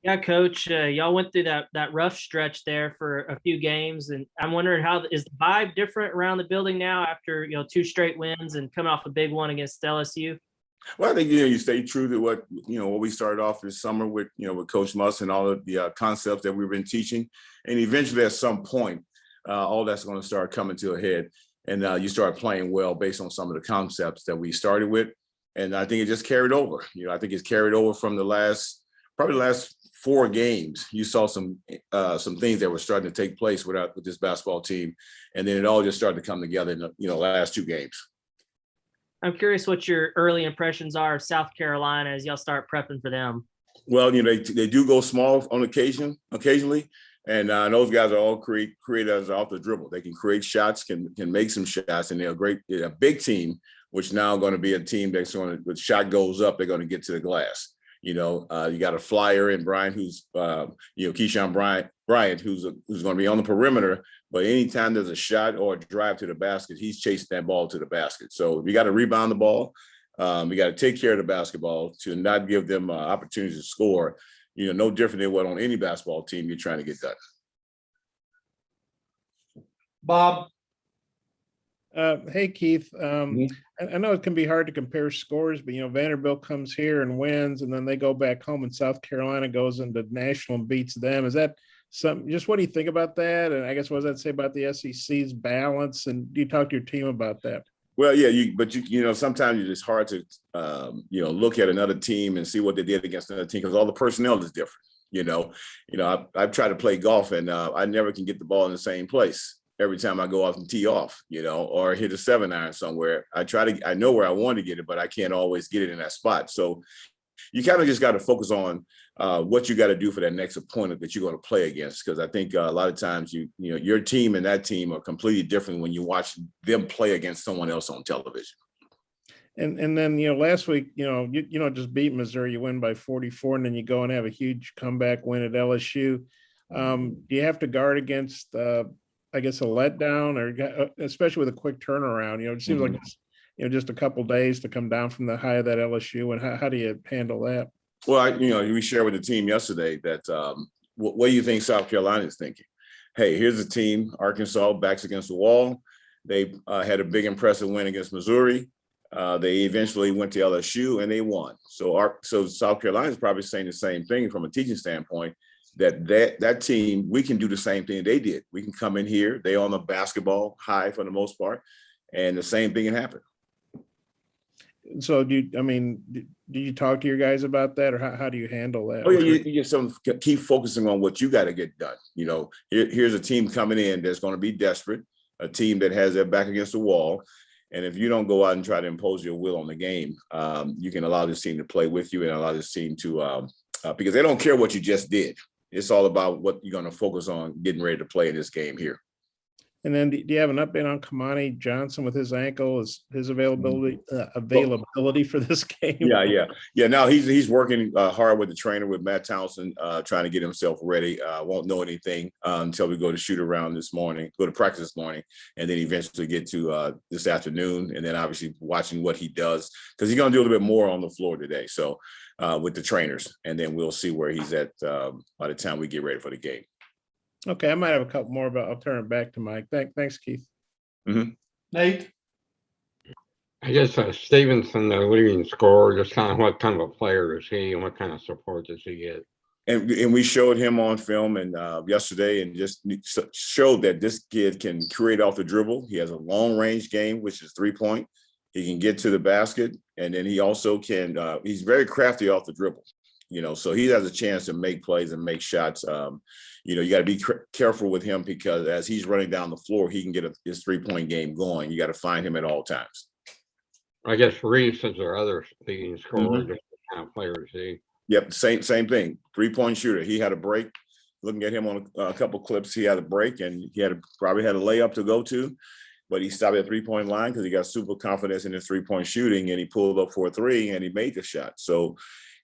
Yeah, Coach, y'all went through that rough stretch there for a few games, and I'm wondering how is the vibe different around the building now after two straight wins and coming off a big one against LSU? Well, I think you stay true to what we started off this summer with with Coach Muss and all of the concepts that we've been teaching, and eventually at some point, all that's going to start coming to a head, and you start playing well based on some of the concepts that we started with, and I think it just carried over. I think it's carried over from probably the last 4 games. You saw some things that were starting to take place with this basketball team, and then it all just started to come together in the last 2 games. I'm curious what your early impressions are of South Carolina as y'all start prepping for them. Well, they do go small on occasionally, and those guys are all creators off the dribble. They can create shots, can make some shots, and they're a big team, which now going to be a team that's going to, when shot goes up, they're going to get to the glass. You got a flyer in Bryant, who's Keyshawn Bryant, who's going to be on the perimeter. But anytime there's a shot or a drive to the basket, he's chasing that ball to the basket. So you got to rebound the ball. You got to take care of the basketball to not give them opportunities to score. No different than what on any basketball team you're trying to get done. Bob. Hey, Keith. I know it can be hard to compare scores, but Vanderbilt comes here and wins, and then they go back home, and South Carolina goes into national and beats them. Is that something? Just what do you think about that? And I guess what does that say about the SEC's balance? And do you talk to your team about that? Well, yeah, but sometimes it's hard to look at another team and see what they did against another team because all the personnel is different. I've tried to play golf and I never can get the ball in the same place every time I go off and tee off, or hit a 7-iron somewhere. I know where I want to get it, but I can't always get it in that spot. So you kind of just got to focus on what you got to do for that next opponent that you're going to play against. Because I think a lot of times your team and that team are completely different when you watch them play against someone else on television. And then last week you just beat Missouri, you win by 44, and then you go and have a huge comeback win at LSU. Do you have to guard against I guess a letdown, or especially with a quick turnaround? It seems like it's just a couple of days to come down from the high of that LSU, and how do you handle that? Well, we shared with the team yesterday that what do you think South Carolina is thinking? Hey, here's a team, Arkansas, backs against the wall. They had a big impressive win against Missouri. They eventually went to LSU and they won. So South Carolina is probably saying the same thing from a teaching standpoint. That team, we can do the same thing they did. We can come in here, they on the basketball high for the most part, and the same thing can happen. So do you talk to your guys about that, or how do you handle that? Oh yeah, you just keep focusing on what you got to get done. Here's a team coming in that's going to be desperate, a team that has their back against the wall. And if you don't go out and try to impose your will on the game, you can allow this team to play with you and allow this team to because they don't care what you just did. It's all about what you're going to focus on getting ready to play in this game here. And then do you have an update on Kamani Johnson with his ankle, his availability for this game? Yeah. Now he's working hard with the trainer, with Matt Townsend, trying to get himself ready. Won't know anything until we go to go to practice this morning, and then eventually get to this afternoon, and then obviously watching what he does, because he's going to do a little bit more on the floor today. So with the trainers, and then we'll see where he's at by the time we get ready for the game. Okay, I might have a couple more, but I'll turn it back to Mike. Thanks, Keith. Mm-hmm. Nate. I guess Stevenson, the leading scorer, just kind of what kind of a player is he, and what kind of support does he get? And we showed him on film and yesterday, and just showed that this kid can create off the dribble. He has a long range game, which is 3-point. He can get to the basket, and then he also can. He's very crafty off the dribble. So he has a chance to make plays and make shots. You got to be careful with him, because as he's running down the floor, he can get his 3-point game going. You got to find him at all times. I guess Reese is their other leading scorer. Just what kind of player is he? Yep, same thing. 3-point shooter. He had a break. Looking at him on a couple clips, he had a break, and he probably had a layup to go to, but he stopped at 3-point line because he got super confidence in his 3-point shooting, and he pulled up for a 3 and he made the shot. So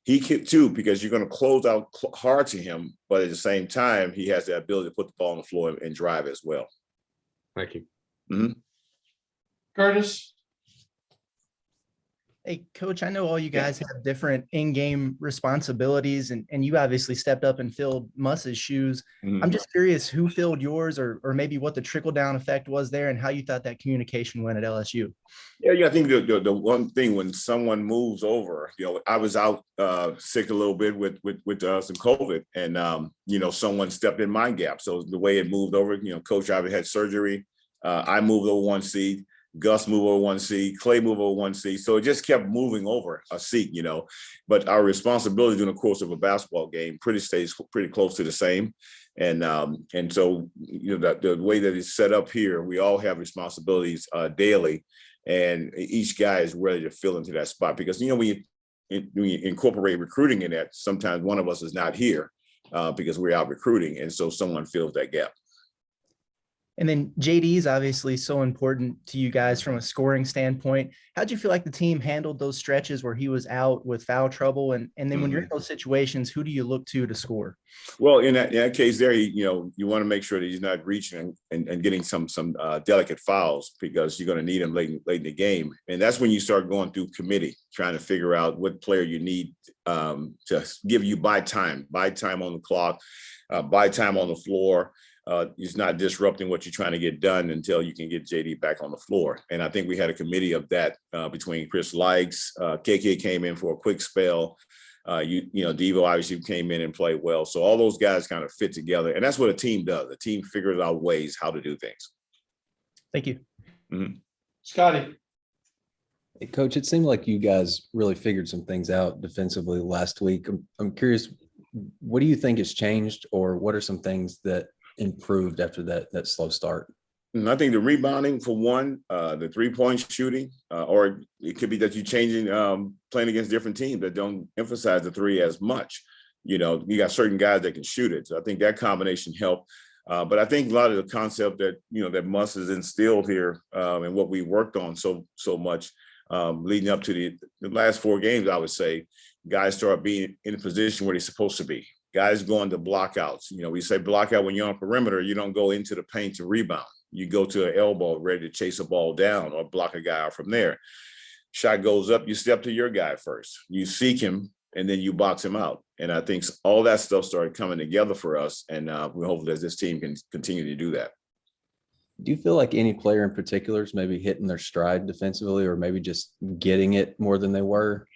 he can too, because you're going to close out hard to him, but at the same time, he has the ability to put the ball on the floor and drive as well. Thank you. Mm-hmm. Curtis. Hey, Coach, I know all you guys have different in-game responsibilities, and you obviously stepped up and filled Muss's shoes. I'm just curious who filled yours, or maybe what the trickle-down effect was there, and how you thought that communication went at LSU. Yeah, I think the one thing when someone moves over, I was out sick a little bit with some COVID, and someone stepped in my gap. So the way it moved over, Coach obviously had surgery. I moved over one seat. Gus moved over one seat, Clay moved over one seat. So it just kept moving over a seat, but our responsibility during the course of a basketball game stays pretty close to the same. And so, the way that it's set up here, we all have responsibilities daily, and each guy is ready to fill into that spot because, when you incorporate recruiting in that, sometimes one of us is not here because we're out recruiting. And so someone fills that gap. And then JD is obviously so important to you guys from a scoring standpoint. How'd you feel like the team handled those stretches where he was out with foul trouble? And then when you're in those situations, who do you look to score? Well, in that case there, you want to make sure that he's not reaching and getting some delicate fouls because you're going to need him late in the game. And that's when you start going through committee, trying to figure out what player you need to give you buy time on the clock, buy time on the floor. He's not disrupting what you're trying to get done until you can get JD back on the floor. And I think we had a committee of that between Chris Likes, KK came in for a quick spell. Devo obviously came in and played well. So all those guys kind of fit together. And that's what a team does. A team figures out ways how to do things. Thank you. Mm-hmm. Scotty. Hey, Coach, it seemed like you guys really figured some things out defensively last week. I'm curious, what do you think has changed, or what are some things that improved after that slow start? And I think the rebounding for one, the 3-point shooting, or it could be that you're changing, playing against different teams that don't emphasize the three as much. You got certain guys that can shoot it. So I think that combination helped. But I think a lot of the concept that, that Muss has instilled here and what we worked on so much leading up to the last 4 games, I would say guys start being in a position where they're supposed to be. Guys going to blockouts. We say block out when you're on perimeter, you don't go into the paint to rebound. You go to an elbow ready to chase a ball down or block a guy out from there. Shot goes up, you step to your guy first. You seek him, and then you box him out. And I think all that stuff started coming together for us, and we hope that this team can continue to do that. Do you feel like any player in particular is maybe hitting their stride defensively, or maybe just getting it more than they were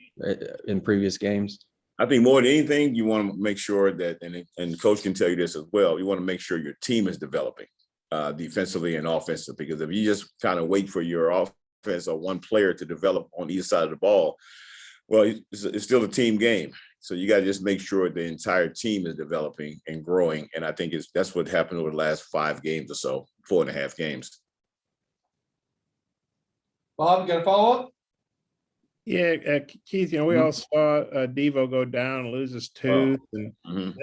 in previous games? I think more than anything, you want to make sure that, and Coach can tell you this as well, you want to make sure your team is developing defensively and offensively, because if you just kind of wait for your offense or one player to develop on either side of the ball, well, it's still a team game. So you got to just make sure the entire team is developing and growing. And I think that's what happened over the last 5 games or so, 4.5 games. Bob, you got a follow-up? Yeah, Keith, we all saw Devo go down, lose his tooth, and then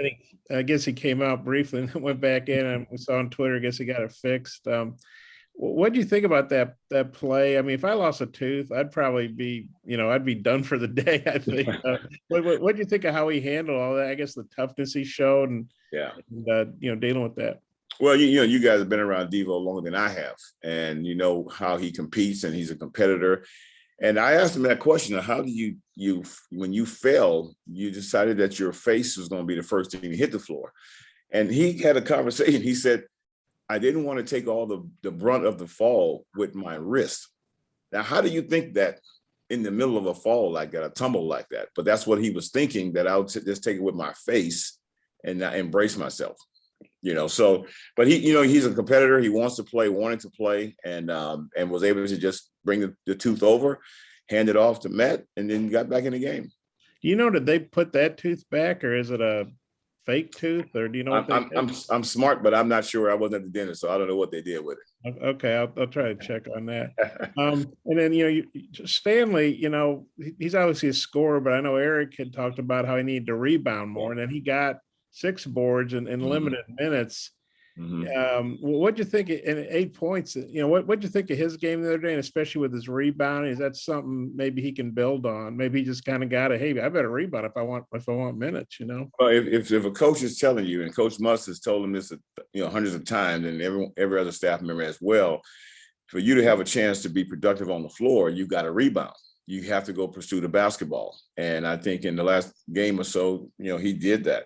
I guess he came out briefly and then went back in, and we saw on Twitter, I guess he got it fixed. What do you think about that play? I mean, if I lost a tooth, I'd probably be, I'd be done for the day, I think. What do you think of how he handled all that? I guess the toughness he showed and dealing with that. Well, you guys have been around Devo longer than I have, and you know how he competes, and he's a competitor. And I asked him that question of how do you when you fell, you decided that your face was going to be the first thing to hit the floor. And he had a conversation. He said, I didn't want to take all the brunt of the fall with my wrist. Now, how do you think that in the middle of a fall like that, a tumble like that? But that's what he was thinking, that I would just take it with my face and not embrace myself. So, but he's a competitor. He wanted to play, and was able to just bring the tooth over, hand it off to Matt, and then got back in the game. Did they put that tooth back, or is it a fake tooth, or do you know what I'm smart, but I'm not sure. I wasn't at the dentist, so I don't know what they did with it. Okay, I'll try to check on that. And then Stanley, he's obviously a scorer, but I know Eric had talked about how he needed to rebound more, and then he got 6 boards in limited minutes. What'd you think in 8 points? What'd you think of his game the other day, and especially with his rebounding? Is that something maybe he can build on? Maybe he just kind of got hey, I better rebound if I want minutes. Well, if a coach is telling you, and Coach Muss has told him this hundreds of times, and every other staff member as well, for you to have a chance to be productive on the floor, you got to rebound. you have to go pursue the basketball. And I think in the last game or so, he did that.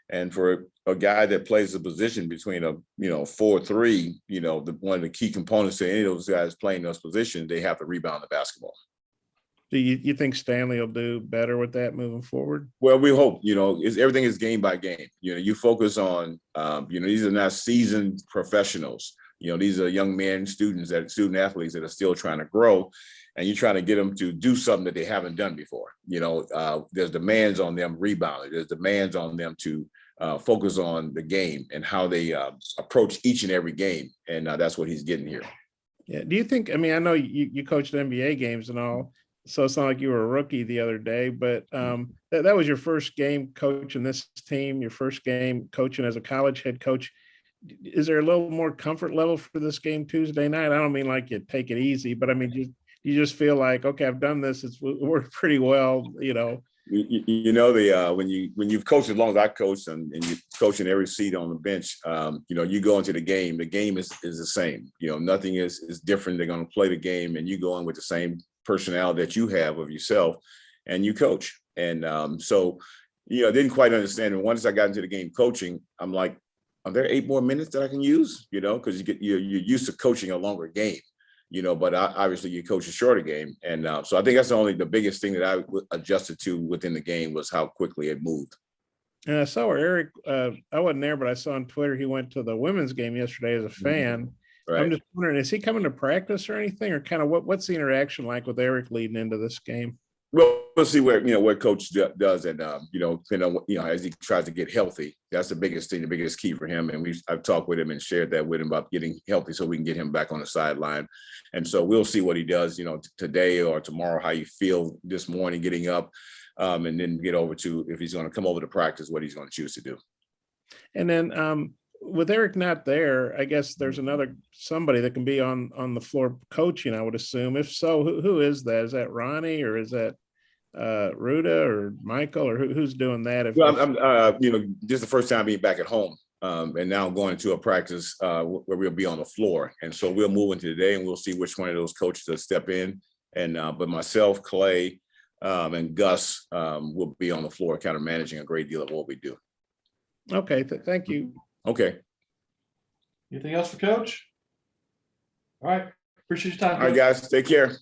And for a guy that plays a position between a 4-3, one of the key components to any of those guys playing those positions, they have to rebound the basketball. Do you think Stanley will do better with that moving forward? Well, we hope. Everything is game by game. You focus on. These are not seasoned professionals. These are young men, student athletes that are still trying to grow, and you're trying to get them to do something that they haven't done before. There's demands on them rebounding. There's demands on them to focus on the game and how they approach each and every game, and that's what he's getting here. Yeah. Do you think? I mean, I know you coached NBA games and all. So it's not like you were a rookie the other day, but that was your first game coaching this team, your first game coaching as a college head coach. Is there a little more comfort level for this game Tuesday night? I don't mean like you take it easy, but I mean, you just feel like, okay, I've done this. It's worked pretty well, when you've coached as long as I coached and you're coaching every seat on the bench, you go into the game is the same. Nothing is different. They're going to play the game and you go in with the same personality that you have of yourself and you coach. And I didn't quite understand. And once I got into the game coaching, I'm like, are there 8 more minutes that I can use? Because you're used to coaching a longer game, but obviously you coach a shorter game. And so I think that's the biggest thing that I adjusted to within the game was how quickly it moved. And I saw where Eric, I wasn't there, but I saw on Twitter, he went to the women's game yesterday as a fan. Right. I'm just wondering, is he coming to practice or anything, or kind of what's the interaction like with Eric leading into this game? Well, we'll see what coach does, and depending on as he tries to get healthy, that's the biggest thing, the biggest key for him. And I've talked with him and shared that with him about getting healthy, so we can get him back on the sideline. And so we'll see what he does, today or tomorrow, how you feel this morning getting up, and then get over to if he's going to come over to practice, what he's going to choose to do. And then with Eric not there, I guess there's somebody that can be on the floor coaching, I would assume. If so, who is that? Is that Ronnie or is that Ruda or Michael or who's doing that? I'm just the first time being back at home, and now going into a practice where we'll be on the floor. And so we'll move into today and we'll see which one of those coaches will step in. And but myself, Clay, and Gus will be on the floor kind of managing a great deal of what we do. Okay, thank you. Okay. Anything else for Coach? All right. Appreciate your time. All right, guys. Take care.